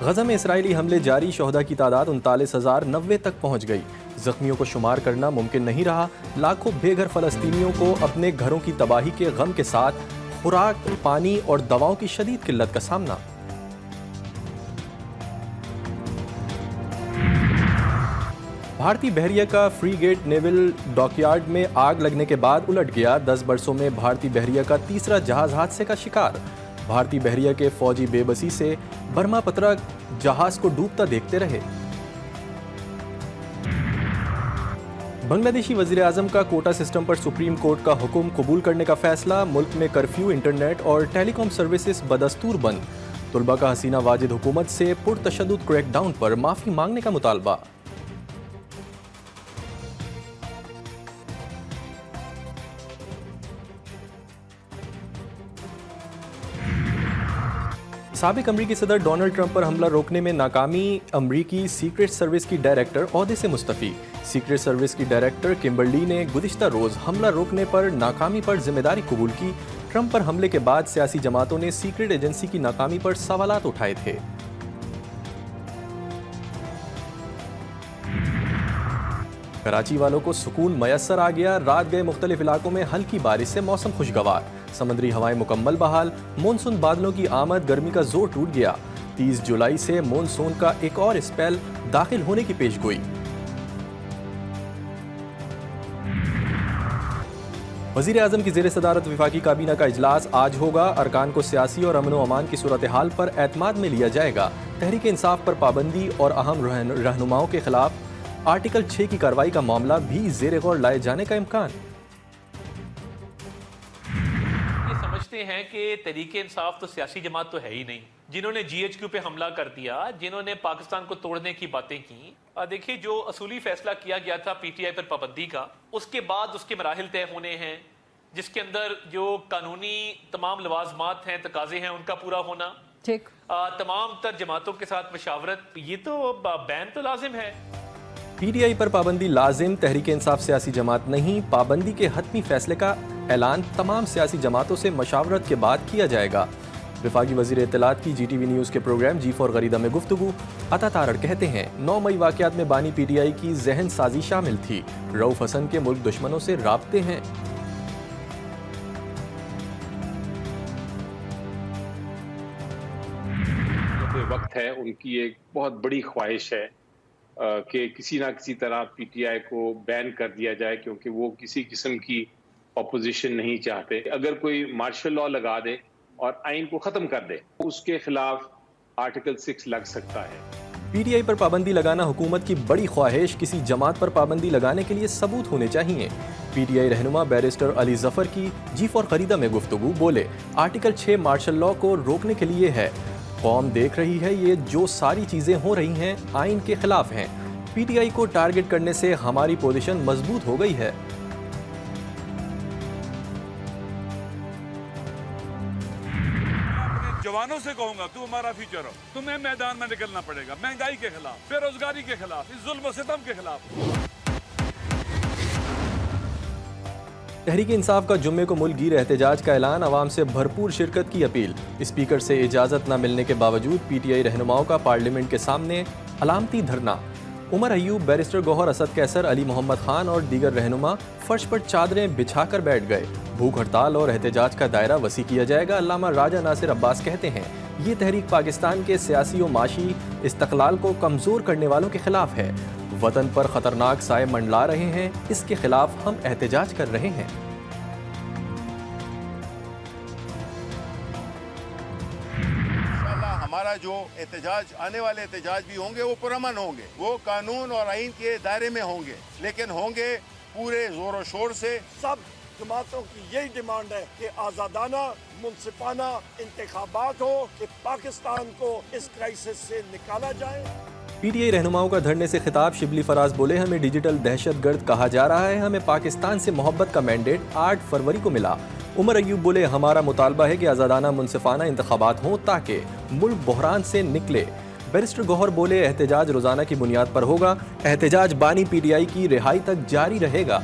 गजा में इसराइली हमले जारी, शोहदा की तादाद 39,090 तक पहुंच गई। जख्मियों को शुमार करना मुमकिन नहीं रहा। लाखों बेघर फलस्तीनियों को अपने घरों की तबाही के गम के साथ खुराक, पानी और दवाओं की शदीद किल्लत का सामना। भारतीय बहरिया का फ्रीगेट नेवल डॉकयार्ड में आग लगने के बाद उलट गया। 10 बरसों में भारतीय बहरिया का तीसरा जहाज हादसे का शिकार। भारतीय बहरिया के फौजी बेबसी से बर्मा पत्रा जहाज को डूबता देखते रहे। बांग्लादेशी वजीर आजम का कोटा सिस्टम पर सुप्रीम कोर्ट का हुक्म कबूल करने का फैसला। मुल्क में कर्फ्यू, इंटरनेट और टेलीकॉम सर्विसेज बदस्तूर बंद। तुलबा का हसीना वाजिद हुकूमत से पुरतशद्दुद क्रैकडाउन पर माफी मांगने का मुतालबा। साबिक अमरीकी सदर डोनाल्ड ट्रंप पर हमला रोकने में नाकामी, अमरीकी सीक्रेट सर्विस की डायरेक्टर ओहदे से मुस्तफी। सीक्रेट सर्विस की डायरेक्टर किम्बर्ली ने गुज़िश्ता रोज हमला रोकने पर नाकामी पर जिम्मेदारी कबूल की। ट्रंप पर हमले के बाद सियासी जमातों ने सीक्रेट एजेंसी की नाकामी पर सवालात उठाए थे। कराची वालों को सुकून मयसर आ गया। रात गए मुख्तलिफ इलाकों में हल्की बारिश से मौसम खुशगवार। समुद्री हवाएं मुकम्मल बहाल। मानसून बादलों की आमद, गर्मी का जोर टूट गया। 30 जुलाई से मानसून का एक और स्पेल दाखिल होने की पेशगोई। वजीर आजम की जेर सदारत वफाकी काबीना का इजलास आज होगा। अरकान को सियासी और अमन व अमान की सूरत हाल पर एतमाद में लिया जाएगा। तहरीक इंसाफ पर पाबंदी और अहम रहनुमाओं के खिलाफ आर्टिकल 6 की कार्रवाई का मामला भी जेर गौर लाए जाने का इम्कान। समझते हैं कि तहरीके इंसाफ तो सियासी जमात तो है ही नहीं, जिन्होंने GHQ पे हमला कर दिया, जिन्होंने पाकिस्तान को तोड़ने की बातें की। देखिए, जो असूली फैसला किया गया था PTI पर पाबंदी का, उसके बाद उसके मराहिल तय होने हैं, जिसके अंदर जो कानूनी तमाम लवाजमात हैं, तकाजे हैं, उनका पूरा होना, ठीक, तमाम तर जमातों के साथ मशावरत, ये तो बैन तो लाजिम है। PTI पर पाबंदी लाजिम, तहरीक इंसाफ सियासी जमात नहीं। पाबंदी के हतमी फैसले का ऐलान तमाम सियासी जमातों से मशावरत के बाद किया जाएगा। वफाकी वज़ीर इत्तलात की GTV न्यूज़ के प्रोग्राम G4 गरीदा में गुफ्तगू। अता तारड़ कहते हैं 9 मई वाक़यात में बानी PTI की जहन साजी शामिल थी। रऊफ हसन के मुल्क दुश्मनों से राब्ते हैं। वक्त है, उनकी एक बहुत बड़ी ख्वाहिश है कि किसी ना किसी तरह PTI को बैन कर दिया जाए, क्योंकि वो किसी किस्म की अपोजिशन नहीं चाहते। अगर कोई मार्शल लॉ लगा दे और आइन को ख़त्म कर दे, उसके खिलाफ आर्टिकल 6 लग सकता है। PTI पर पाबंदी लगाना हुकूमत की बड़ी ख्वाहिश। किसी जमात पर पाबंदी लगाने के लिए सबूत होने चाहिए। PTI रहनुमा बैरिस्टर अली जफर की G4 गरीदा में गुफ्तगू। बोले, आर्टिकल 6 मार्शल लॉ को रोकने के लिए है। कौम देख रही है, ये जो सारी चीज़ें हो रही हैं आइन के खिलाफ हैं। PTI को टारगेट करने से हमारी पोजीशन मजबूत हो गई है। जवानों से कहूंगा, तू हमारा फ्यूचर हो, तुम्हें मैदान में निकलना पड़ेगा, महंगाई के खिलाफ, बेरोजगारी के खिलाफ, इस जुल्म सितम के खिलाफ। तहरीक इंसाफ का जुम्मे को मुल्क गिर एहतजाज का ऐलान। अवाम से भरपूर शिरकत की अपील। स्पीकर से इजाज़त न मिलने के बावजूद PTI रहनुमाओं का पार्लियामेंट के सामने अलामती धरना। उमर अयूब, बैरिस्टर गौहर असद कैसर, अली मोहम्मद खान और दीगर रहनुमा फर्श पर चादरें बिछाकर बैठ गए। भूख हड़ताल और एहतजाज का दायरा वसी किया जाएगा। अल्लामा राजा नासिर अब्बास कहते हैं, ये तहरीक पाकिस्तान के सियासी और माशी इस्तक़लाल को कमज़ोर करने वालों के खिलाफ है। वतन पर ख़तरनाक साए मंडला रहे हैं, इसके खिलाफ हम एहतजाज कर रहे हैं। हमारा जो एहतजाज, आने वाले एहतजाज भी होंगे, वो पुरअमन होंगे, वो कानून और आइन के दायरे में होंगे, लेकिन होंगे पूरे जोर शोर से। सब जमातों की यही डिमांड है कि आज़ादाना मुनसिफाना इंतखाबात हो, कि पाकिस्तान को इस क्राइसिस से निकाला जाए। PTI रहनुमाओं का धरने से खिताब। शिबली फराज बोले, हमें डिजिटल दहशतगर्द कहा जा रहा है। हमें पाकिस्तान से मोहब्बत का मैंडेट 8 फरवरी को मिला। उमर अयूब बोले, हमारा मुतालबा है कि आज़ादाना मुनसिफाना इंतखाबात हों ताकि मुल्क बहरान से निकले। बैरिस्टर गौहर बोले, एहतजाज रोज़ाना की बुनियाद पर होगा। एहतजाज बानी PTI की रिहाई तक जारी रहेगा।